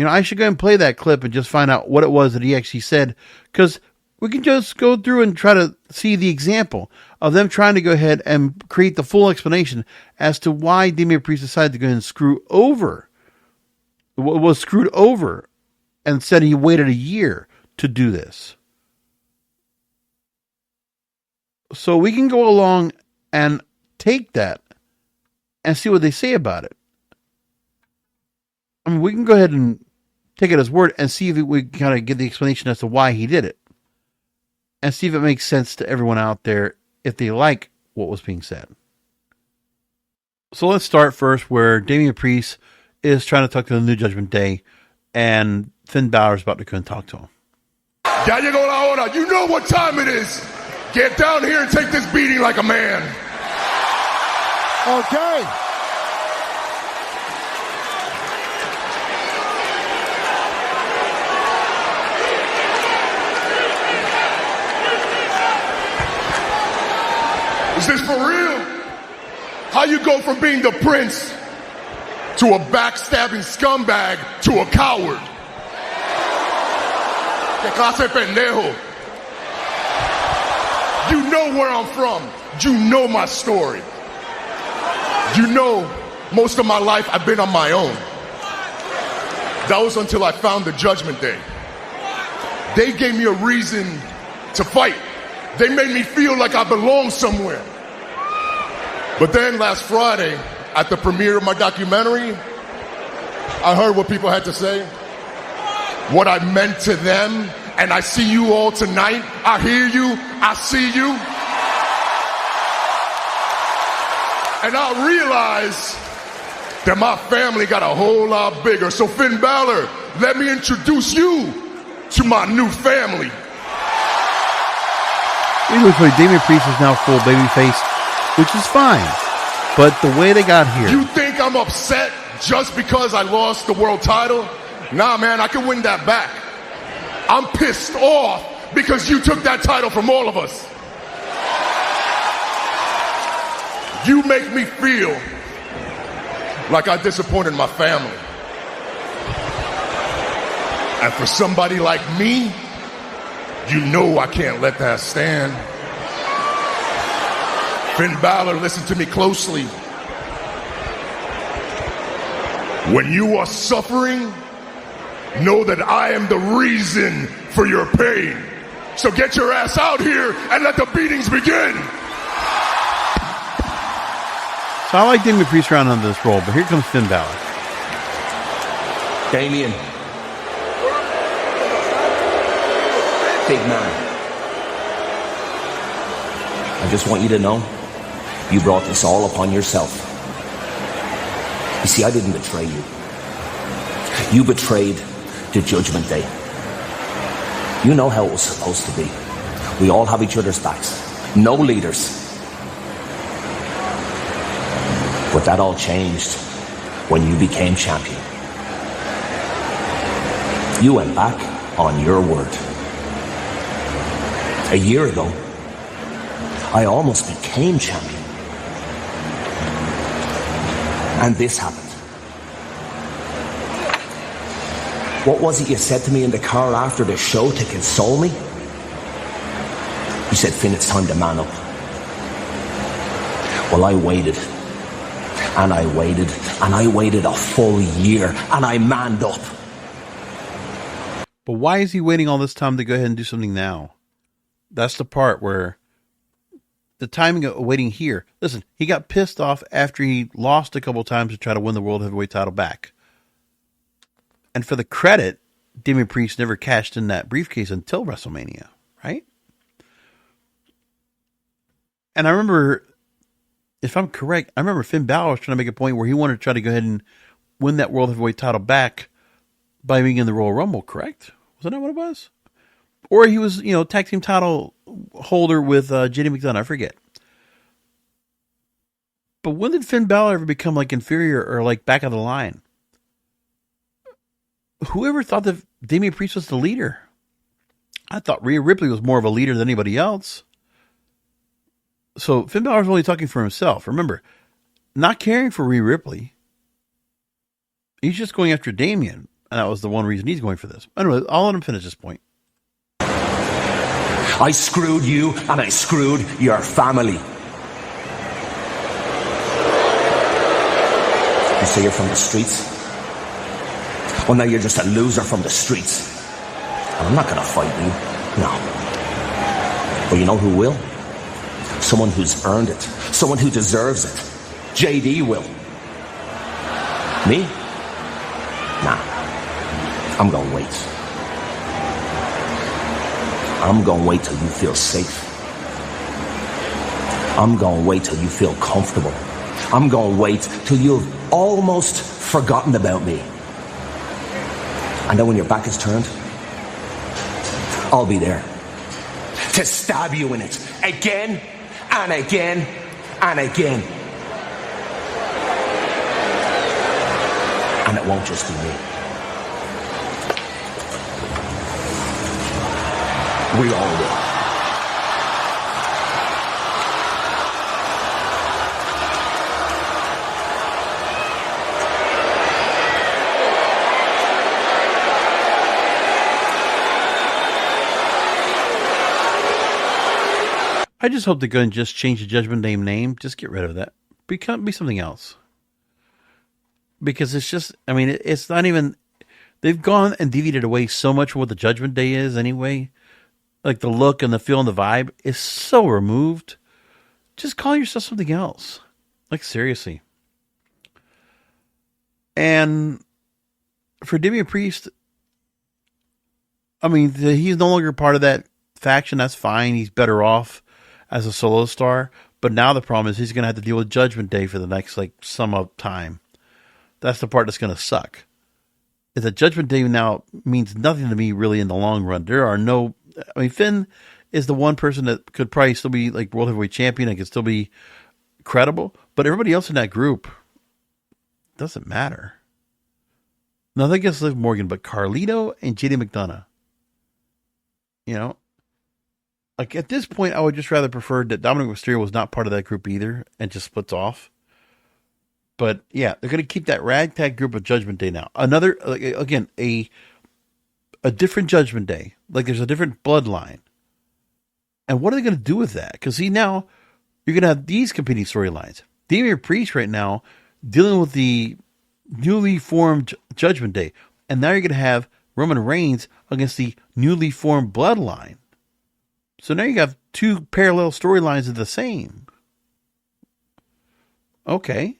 I should go and play that clip and just find out what it was that he actually said, because we can just go through and try to see the example of them trying to go ahead and create the full explanation as to why Damian Priest decided to go ahead and screwed over, and said he waited a year to do this. So we can go along and take that and see what they say about it. I mean, we can go ahead and take it as word and see if we kind of get the explanation as to why he did it. And see if it makes sense to everyone out there if they like what was being said. So let's start first where Damian Priest is trying to talk to the New Judgment Day and Finn Balor is about to go and talk to him. Ya llegó la hora. You know what time it is. Get down here and take this beating like a man. Okay. Is this for real? How you go from being the prince to a backstabbing scumbag to a coward? Que clase de pendejo. You know where I'm from. You know my story. You know most of my life I've been on my own. That was until I found the Judgment Day. They gave me a reason to fight. They made me feel like I belong somewhere. But then last Friday, at the premiere of my documentary, I heard what people had to say, what I meant to them, and I see you all tonight. I hear you, I see you. And I realize that my family got a whole lot bigger. So Finn Balor, let me introduce you to my new family. Anyway, Damian Priest is now full babyface, which is fine. But the way they got here. You think I'm upset just because I lost the world title? Nah, man, I can win that back. I'm pissed off because you took that title from all of us. You make me feel like I disappointed my family. And for somebody like me, you know I can't let that stand. Finn Balor, listen to me closely. When you are suffering, know that I am the reason for your pain. So get your ass out here and let the beatings begin. So I like Damian Priest around on this role, but here comes Finn Balor. Damian. Big man. I just want you to know, you brought this all upon yourself. You see, I didn't betray you. You betrayed the Judgment Day. You know how it was supposed to be. We all have each other's backs. No leaders. But that all changed when you became champion. You went back on your word. A year ago, I almost became champion. And this happened. What was it you said to me in the car after the show to console me? You said, Finn, it's time to man up. Well, I waited. And I waited. And I waited a full year. And I manned up. But why is he waiting all this time to go ahead and do something now? That's the part where the timing of waiting here. Listen, he got pissed off after he lost a couple times to try to win the World Heavyweight title back. And for the credit, Damian Priest never cashed in that briefcase until WrestleMania, right? And I remember, if I'm correct, I remember Finn Balor was trying to make a point where he wanted to try to go ahead and win that World Heavyweight title back by being in the Royal Rumble, correct? Wasn't that what it was? Or he was, tag team title holder with JD McDonough, I forget. But when did Finn Balor ever become like inferior or like back of the line? Whoever thought that Damian Priest was the leader? I thought Rhea Ripley was more of a leader than anybody else. So Finn Balor's only talking for himself. Remember, not caring for Rhea Ripley. He's just going after Damian. And that was the one reason he's going for this. Anyway, I'll let him finish this point. I screwed you and I screwed your family. You say you're from the streets? Well, now you're just a loser from the streets. And I'm not going to fight you. No. But you know who will? Someone who's earned it. Someone who deserves it. JD will. Me? Nah. I'm going to wait. I'm going to wait till you feel safe. I'm going to wait till you feel comfortable. I'm going to wait till you've almost forgotten about me. And then when your back is turned, I'll be there to stab you in it again and again and again. And it won't just be me. We all will. I just hope they're going to just change the Judgment Day name. Just get rid of that. Be something else. Because it's just, it's not even, they've gone and deviated away so much from what the Judgment Day is anyway. Like the look and the feel and the vibe is so removed. Just call yourself something else. Like seriously. And for Damian Priest, he's no longer part of that faction. That's fine. He's better off as a solo star. But now the problem is he's going to have to deal with Judgment Day for the next sum up time. That's the part that's going to suck. Is that Judgment Day now means nothing to me really in the long run. There are no, Finn is the one person that could probably still be like World Heavyweight Champion and could still be credible. But everybody else in that group doesn't matter. Nothing against Liv Morgan, but Carlito and JD McDonough. At this point, I would just rather prefer that Dominic Mysterio was not part of that group either and just splits off. But yeah, they're going to keep that ragtag group of Judgment Day now. Another, again, a different Judgment Day. Like there's a different bloodline. And what are they going to do with that? Because now you're going to have these competing storylines. Damian Priest right now dealing with the newly formed Judgment Day. And now you're going to have Roman Reigns against the newly formed bloodline. So now you have two parallel storylines of the same. Okay.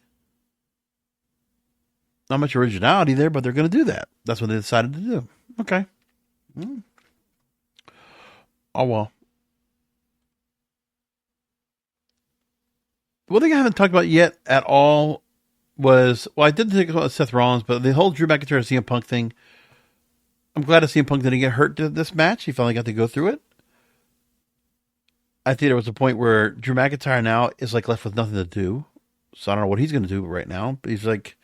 Not much originality there, but they're going to do that. That's what they decided to do. Okay. Oh, well. One thing I haven't talked about yet at all was, I did think about Seth Rollins, but the whole Drew McIntyre and CM Punk thing, I'm glad to CM Punk didn't get hurt to this match. He finally got to go through it. I think there was a point where Drew McIntyre now is like left with nothing to do. So I don't know what he's going to do right now. But he's like,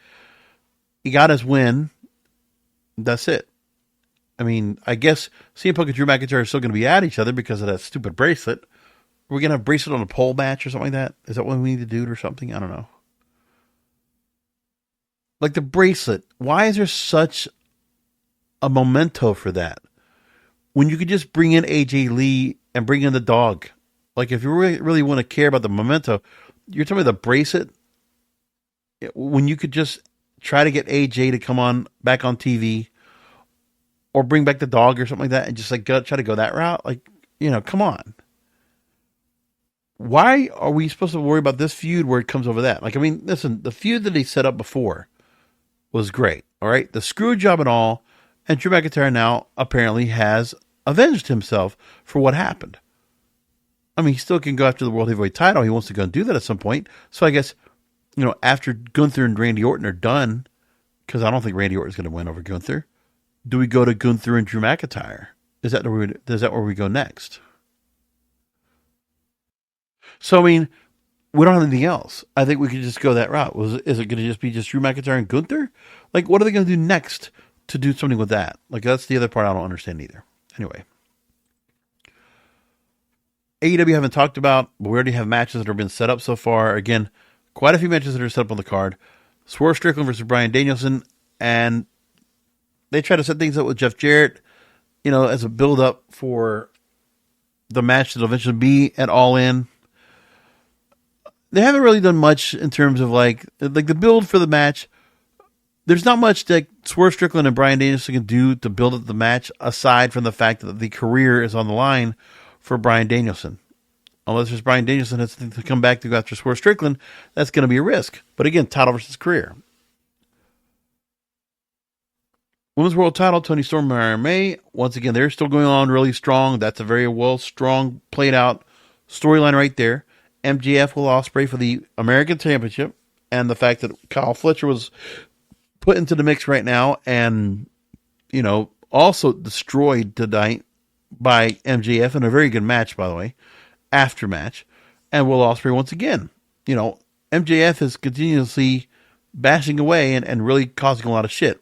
he got his win. That's it. I mean, I guess CM Punk and Drew McIntyre are still going to be at each other because of that stupid bracelet. Are we going to have a bracelet on a pole match or something like that? Is that what we need to do or something? I don't know. Like the bracelet. Why is there such a memento for that? When you could just bring in AJ Lee and bring in the dog. Like if you really want to care about the memento, you're talking about the bracelet. When you could just try to get AJ to come on back on TV or bring back the dog or something like that and just like try to go that route. Like, come on. Why are we supposed to worry about this feud where it comes over that? Like, I mean, listen, the feud that they set up before was great. All right. The screw job and all. And Drew McIntyre now apparently has avenged himself for what happened. I mean, he still can go after the World Heavyweight title. He wants to go and do that at some point. So I guess, after Gunther and Randy Orton are done, because I don't think Randy Orton is going to win over Gunther, do we go to Gunther and Drew McIntyre? Is that where we go next? So, I mean, we don't have anything else. I think we could just go that route. Is it going to just be just Drew McIntyre and Gunther? Like, what are they going to do next to do something with that? Like, that's the other part I don't understand either. Anyway. AEW haven't talked about, but we already have matches that have been set up so far. Again, quite a few matches that are set up on the card. Swerve Strickland versus Bryan Danielson, and they try to set things up with Jeff Jarrett, as a build-up for the match that'll eventually be at All In. They haven't really done much in terms of like the build for the match. There's not much that Swerve Strickland and Bryan Danielson can do to build up the match aside from the fact that the career is on the line for Bryan Danielson. Unless there's Bryan Danielson has to come back to go after Swerve Strickland, that's going to be a risk. But again, title versus career. Women's World title, Toni Storm and Mariah May. Once again, they're still going on really strong. That's a very strong, played out storyline right there. MJF will Ospreay for the American Championship. And the fact that Kyle Fletcher was put into the mix right now and, also destroyed tonight by MJF in a very good match, by the way, after match. And Will Ospreay once again. MJF is continuously bashing away and really causing a lot of shit.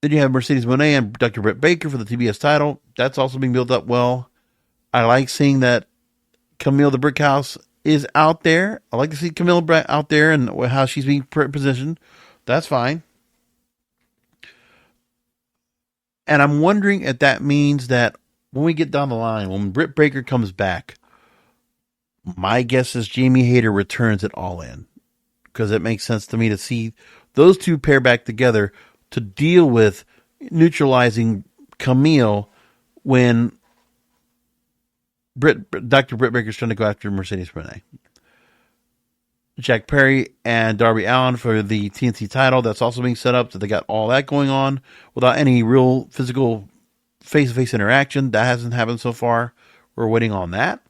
Then you have Mercedes Moné and Dr. Britt Baker for the TBS title. That's also being built up well. I like seeing that Camille the Brickhouse is out there. I like to see Camille out there and how she's being positioned. That's fine. And I'm wondering if that means that when we get down the line, when Britt Baker comes back, my guess is Jamie Hayter returns it All In. Because it makes sense to me to see those two pair back together to deal with neutralizing Camille when Dr. Britt Baker's trying to go after Mercedes Moné. Jack Perry and Darby Allin for the TNT title. That's also being set up. So they got all that going on without any real physical face-to-face interaction. That hasn't happened so far. We're waiting on that.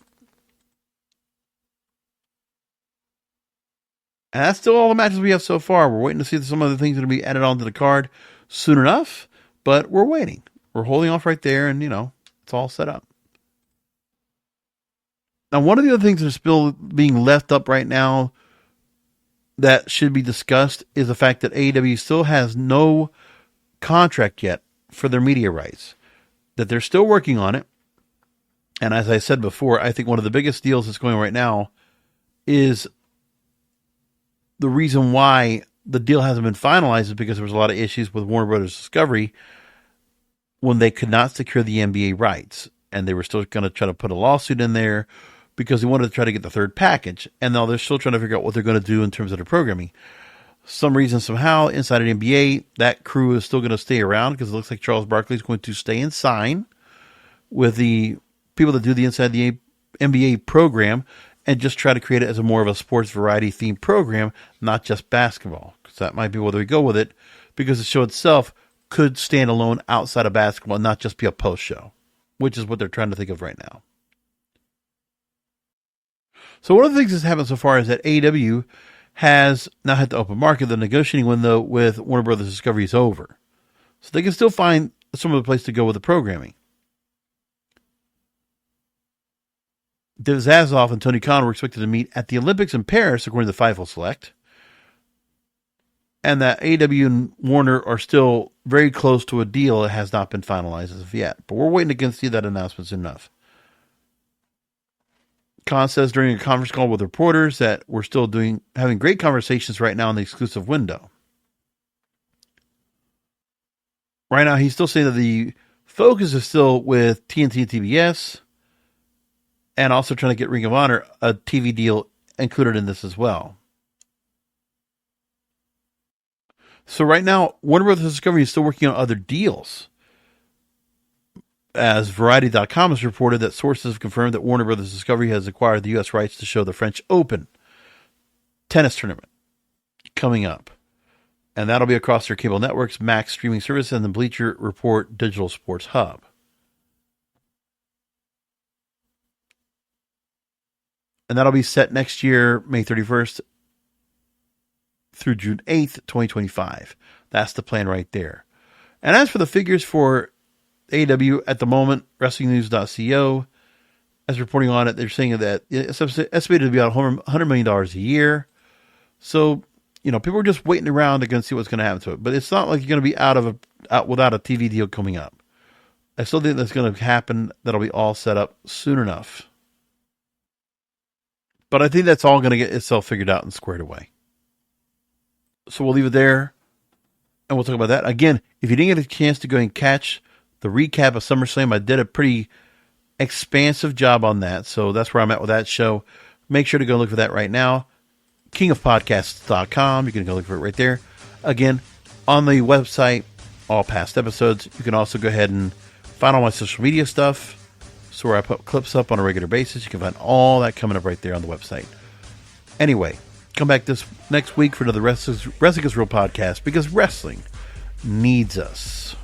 And that's still all the matches we have so far. We're waiting to see if some other things are going to be added onto the card soon enough. But we're waiting. We're holding off right there and, it's all set up. Now, one of the other things that's still being left up right now that should be discussed is the fact that AEW still has no contract yet for their media rights. That they're still working on it. And as I said before, I think one of the biggest deals that's going on right now is the reason why the deal hasn't been finalized is because there was a lot of issues with Warner Brothers Discovery when they could not secure the NBA rights. And they were still going to try to put a lawsuit in there because they wanted to try to get the third package. And now they're still trying to figure out what they're going to do in terms of their programming. Some reason, somehow, inside of the NBA, that crew is still going to stay around because it looks like Charles Barkley is going to stay and sign with the people that do the inside the NBA program and just try to create it as a more of a sports variety themed program, not just basketball. Because that might be where we go with it, because the show itself could stand alone outside of basketball and not just be a post show, which is what they're trying to think of right now. So one of the things that's happened so far is that AEW has now had the open market. The negotiating window with Warner Brothers Discovery is over. So they can still find some other place to go with the programming. Zazoff and Tony Khan were expected to meet at the Olympics in Paris, according to the Fightful Select. And that AEW and Warner are still very close to a deal that has not been finalized as of yet. But we're waiting to see that announcement soon enough. Khan says during a conference call with reporters that we're still having great conversations right now in the exclusive window. Right now, he's still saying that the focus is still with TNT and TBS, and also trying to get Ring of Honor a TV deal included in this as well. So right now, Warner Bros. Discovery is still working on other deals. As Variety.com has reported that sources have confirmed that Warner Bros. Discovery has acquired the U.S. rights to show the French Open tennis tournament coming up. And that'll be across their cable networks, Max streaming service, and the Bleacher Report Digital Sports Hub. And that'll be set next year, May 31st through June 8th, 2025. That's the plan right there. And as for the figures for AEW at the moment, WrestlingNews.co is reporting on it. They're saying that it's estimated to be about $100 million a year. So, people are just waiting around to see what's going to happen to it. But it's not like you're going to be out without a TV deal coming up. I still think that's going to happen. That'll be all set up soon enough. But I think that's all going to get itself figured out and squared away. So we'll leave it there, and we'll talk about that. Again, if you didn't get a chance to go and catch the recap of SummerSlam, I did a pretty expansive job on that. So that's where I'm at with that show. Make sure to go look for that right now. kingofpodcasts.com. You can go look for it right there. Again, on the website, all past episodes. You can also go ahead and find all my social media stuff. So where I put clips up on a regular basis. You can find all that coming up right there on the website. Anyway, come back this next week for another Wrestling is Real podcast, because wrestling needs us.